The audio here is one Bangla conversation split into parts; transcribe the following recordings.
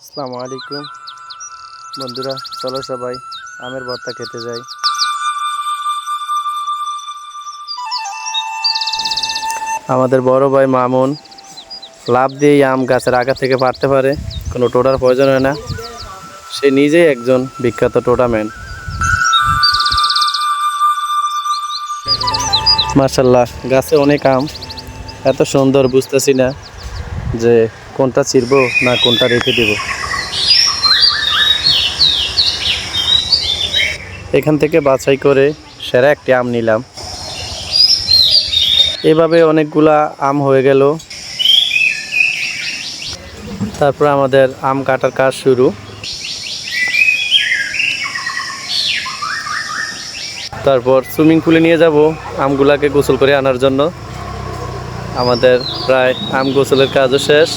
আসসালামু আলাইকুম বন্ধুরা, চলো সবাই আমের ভর্তা খেতে যাই। আমাদের বড় ভাই মামুন লাভ দিয়ে আম গাছের আগা থেকে পারতে পারে, কোনো টোটার প্রয়োজন হয় না। সে নিজেই একজন বিখ্যাত টোটাম্যান। মাশাআল্লাহ, গাছে অনেক আম, এত সুন্দর, বুঝতেছি না যে কোনটা ছিড়বো না কোনটা রেখে দেব। এখান থেকে বাছাই করে সেরা একটি আম নিলাম। এভাবে অনেকগুলা আম হয়ে গেল। তারপর আমাদের আম কাটার কাজ শুরু। তারপর সুইমিং পুলে নিয়ে যাব আমগুলাকে গোসল করে আনার জন্য। আমাদের প্রায় আম গোসলের কাজও শেষ।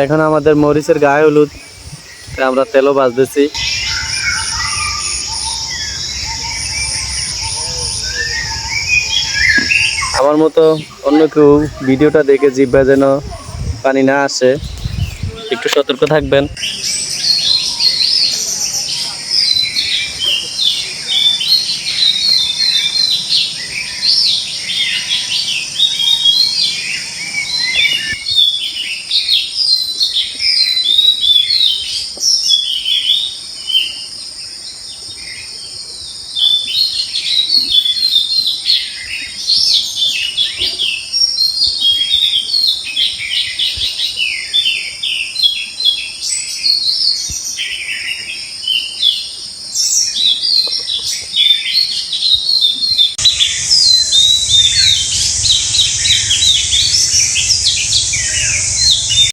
এখন আমাদের মরিচের গায়ে হলুদ, আমরা তেলও ভাজতেছি। আমার মতো অন্য কেউ ভিডিওটা দেখে জিহ্বা যেন পানি না আসে, একটু সতর্ক থাকবেন।